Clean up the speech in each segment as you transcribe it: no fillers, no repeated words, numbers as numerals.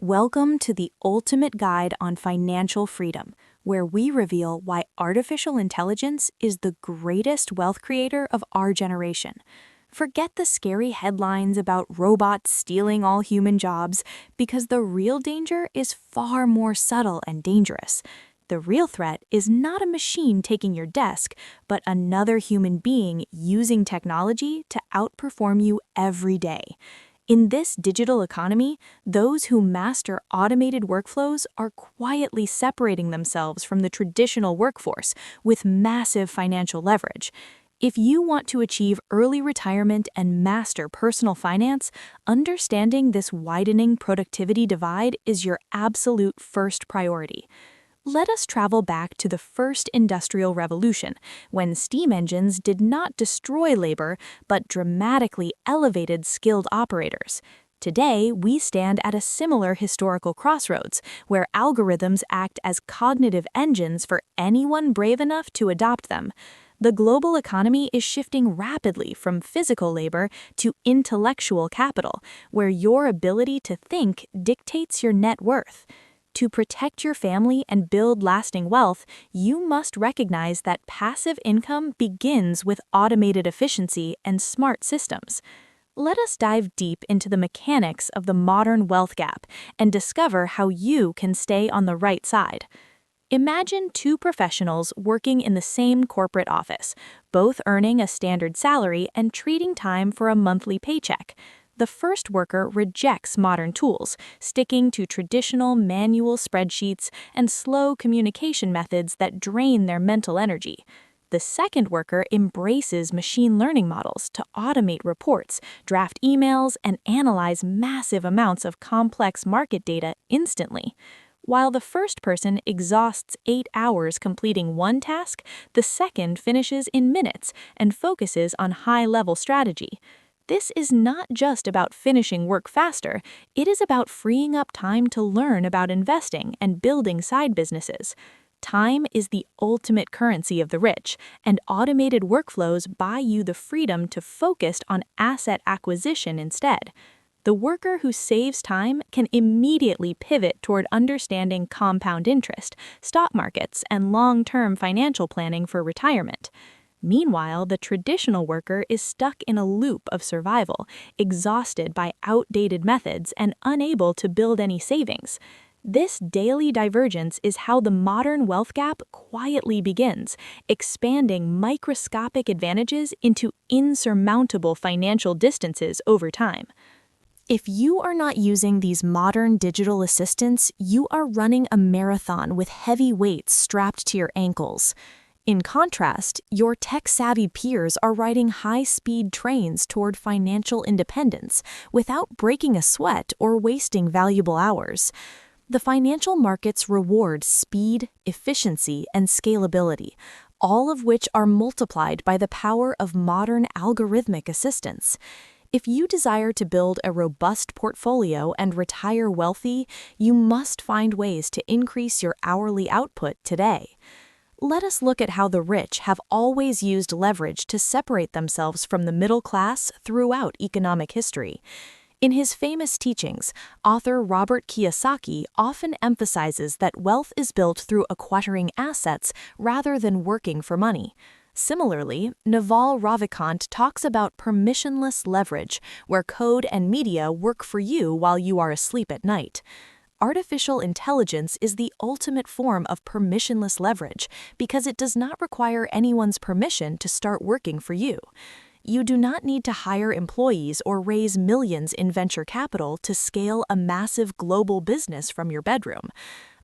Welcome to the ultimate guide on financial freedom, where we reveal why artificial intelligence is the greatest wealth creator of our generation. Forget the scary headlines about robots stealing all human jobs, because the real danger is far more subtle and dangerous. The real threat is not a machine taking your desk, but another human being using technology to outperform you every day. In this digital economy, those who master automated workflows are quietly separating themselves from the traditional workforce with massive financial leverage. If you want to achieve early retirement and master personal finance, understanding this widening productivity divide is your absolute first priority. Let us travel back to the first industrial revolution, when steam engines did not destroy labor, but dramatically elevated skilled operators. Today, we stand at a similar historical crossroads, where algorithms act as cognitive engines for anyone brave enough to adopt them. The global economy is shifting rapidly from physical labor to intellectual capital, where your ability to think dictates your net worth. To protect your family and build lasting wealth, you must recognize that passive income begins with automated efficiency and smart systems. Let us dive deep into the mechanics of the modern wealth gap and discover how you can stay on the right side. Imagine two professionals working in the same corporate office, both earning a standard salary and treating time for a monthly paycheck. The first worker rejects modern tools, sticking to traditional manual spreadsheets and slow communication methods that drain their mental energy. The second worker embraces machine learning models to automate reports, draft emails, and analyze massive amounts of complex market data instantly. While the first person exhausts 8 hours completing one task, the second finishes in minutes and focuses on high-level strategy. This is not just about finishing work faster, it is about freeing up time to learn about investing and building side businesses. Time is the ultimate currency of the rich, and automated workflows buy you the freedom to focus on asset acquisition instead. The worker who saves time can immediately pivot toward understanding compound interest, stock markets, and long-term financial planning for retirement. Meanwhile, the traditional worker is stuck in a loop of survival, exhausted by outdated methods and unable to build any savings. This daily divergence is how the modern wealth gap quietly begins, expanding microscopic advantages into insurmountable financial distances over time. If you are not using these modern digital assistants, you are running a marathon with heavy weights strapped to your ankles. In contrast, your tech-savvy peers are riding high-speed trains toward financial independence without breaking a sweat or wasting valuable hours. The financial markets reward speed, efficiency, and scalability, all of which are multiplied by the power of modern algorithmic assistance. If you desire to build a robust portfolio and retire wealthy, you must find ways to increase your hourly output today. Let us look at how the rich have always used leverage to separate themselves from the middle class throughout economic history. In his famous teachings, author Robert Kiyosaki often emphasizes that wealth is built through acquiring assets rather than working for money. Similarly, Naval Ravikant talks about permissionless leverage, where code and media work for you while you are asleep at night. Artificial intelligence is the ultimate form of permissionless leverage because it does not require anyone's permission to start working for you. You do not need to hire employees or raise millions in venture capital to scale a massive global business from your bedroom.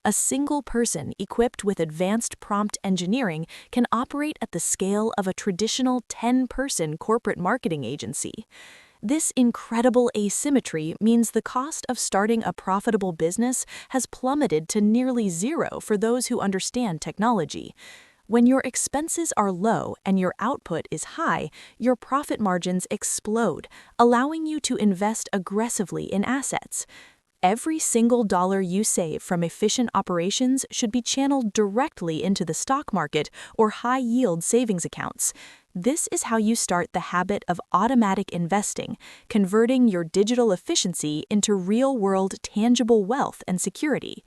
A single person equipped with advanced prompt engineering can operate at the scale of a traditional 10-person corporate marketing agency. This incredible asymmetry means the cost of starting a profitable business has plummeted to nearly zero for those who understand technology. When your expenses are low and your output is high, your profit margins explode, allowing you to invest aggressively in assets. Every single dollar you save from efficient operations should be channeled directly into the stock market or high-yield savings accounts. This is how you start the habit of automatic investing, converting your digital efficiency into real-world tangible wealth and security.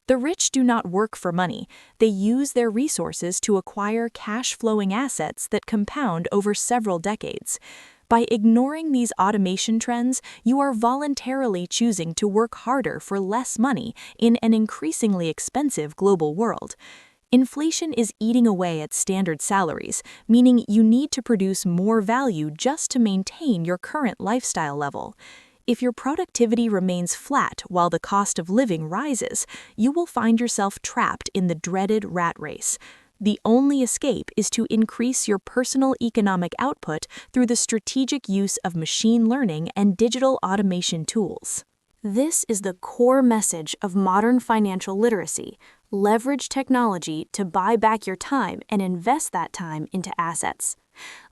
The rich do not work for money. They use their resources to acquire cash-flowing assets that compound over several decades. By ignoring these automation trends, you are voluntarily choosing to work harder for less money in an increasingly expensive global world. Inflation is eating away at standard salaries, meaning you need to produce more value just to maintain your current lifestyle level. If your productivity remains flat while the cost of living rises, you will find yourself trapped in the dreaded rat race. The only escape is to increase your personal economic output through the strategic use of machine learning and digital automation tools. This is the core message of modern financial literacy. Leverage technology to buy back your time and invest that time into assets.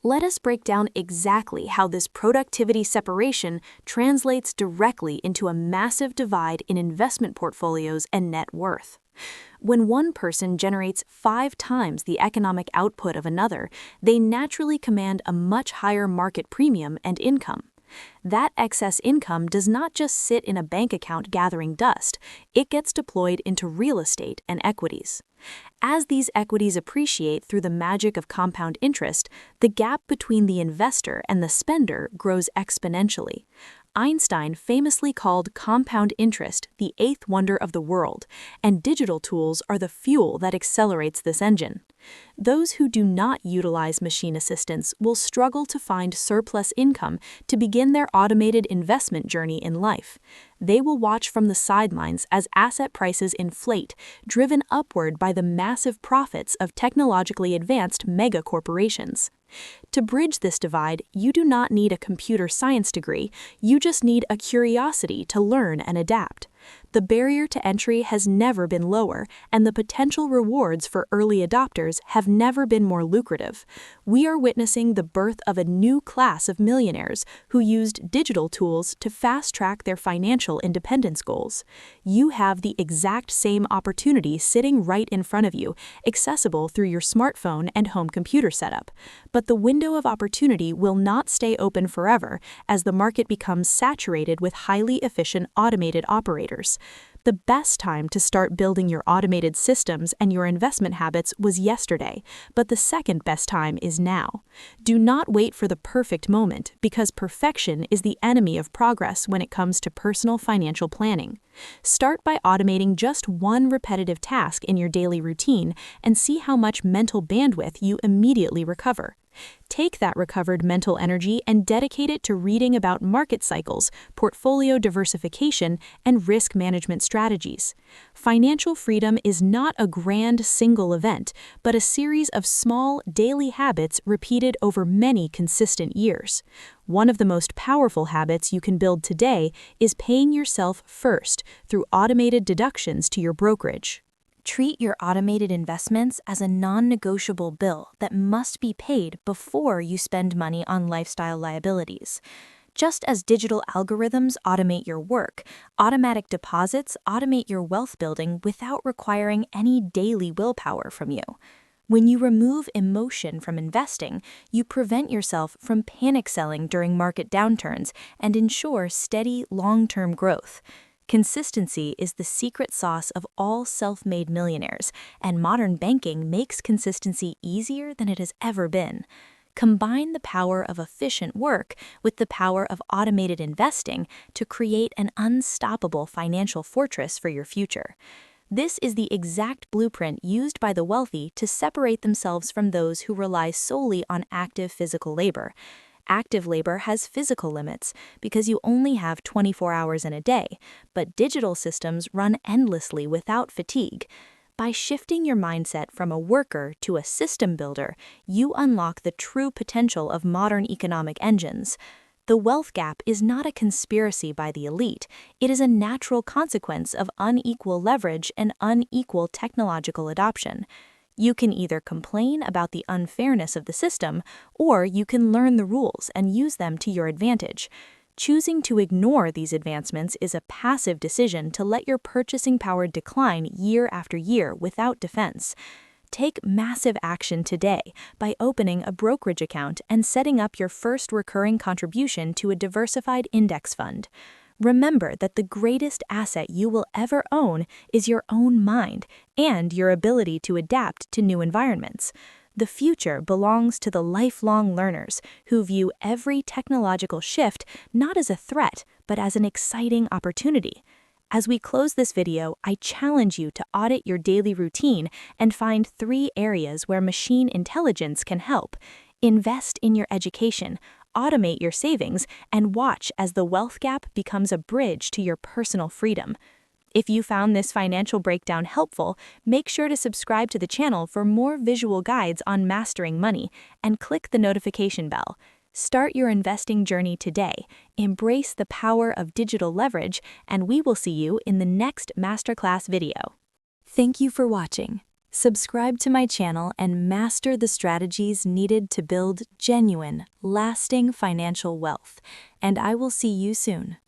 Let us break down exactly how this productivity separation translates directly into a massive divide in investment portfolios and net worth. When one person generates 5 times the economic output of another, they naturally command a much higher market premium and income. That excess income does not just sit in a bank account gathering dust, it gets deployed into real estate and equities. As these equities appreciate through the magic of compound interest, the gap between the investor and the spender grows exponentially. Einstein famously called compound interest the 8th wonder of the world, and digital tools are the fuel that accelerates this engine. Those who do not utilize machine assistance will struggle to find surplus income to begin their automated investment journey in life. They will watch from the sidelines as asset prices inflate, driven upward by the massive profits of technologically advanced mega corporations. To bridge this divide, you do not need a computer science degree, you just need a curiosity to learn and adapt. The barrier to entry has never been lower, and the potential rewards for early adopters have never been more lucrative. We are witnessing the birth of a new class of millionaires who used digital tools to fast-track their financial independence goals. You have the exact same opportunity sitting right in front of you, accessible through your smartphone and home computer setup. But the window of opportunity will not stay open forever as the market becomes saturated with highly efficient automated operators. The best time to start building your automated systems and your investment habits was yesterday, but the second best time is now. Do not wait for the perfect moment, because perfection is the enemy of progress when it comes to personal financial planning. Start by automating just one repetitive task in your daily routine and see how much mental bandwidth you immediately recover. Take that recovered mental energy and dedicate it to reading about market cycles, portfolio diversification, and risk management strategies. Financial freedom is not a grand single event, but a series of small, daily habits repeated over many consistent years. One of the most powerful habits you can build today is paying yourself first through automated deductions to your brokerage. Treat your automated investments as a non-negotiable bill that must be paid before you spend money on lifestyle liabilities. Just as digital algorithms automate your work, automatic deposits automate your wealth building without requiring any daily willpower from you. When you remove emotion from investing, you prevent yourself from panic selling during market downturns and ensure steady, long-term growth. Consistency is the secret sauce of all self-made millionaires, and modern banking makes consistency easier than it has ever been. Combine the power of efficient work with the power of automated investing to create an unstoppable financial fortress for your future. This is the exact blueprint used by the wealthy to separate themselves from those who rely solely on active physical labor. Active labor has physical limits because you only have 24 hours in a day, but digital systems run endlessly without fatigue. By shifting your mindset from a worker to a system builder, you unlock the true potential of modern economic engines. The wealth gap is not a conspiracy by the elite, it is a natural consequence of unequal leverage and unequal technological adoption. You can either complain about the unfairness of the system, or you can learn the rules and use them to your advantage. Choosing to ignore these advancements is a passive decision to let your purchasing power decline year after year without defense. Take massive action today by opening a brokerage account and setting up your first recurring contribution to a diversified index fund. Remember that the greatest asset you will ever own is your own mind and your ability to adapt to new environments. The future belongs to the lifelong learners who view every technological shift not as a threat, but as an exciting opportunity. As we close this video, I challenge you to audit your daily routine and find 3 areas where machine intelligence can help. Invest in your education, automate your savings, and watch as the wealth gap becomes a bridge to your personal freedom. If you found this financial breakdown helpful, make sure to subscribe to the channel for more visual guides on mastering money and click the notification bell. Start your investing journey today, embrace the power of digital leverage, and we will see you in the next masterclass video. Thank you for watching. Subscribe to my channel and master the strategies needed to build genuine, lasting financial wealth, and I will see you soon.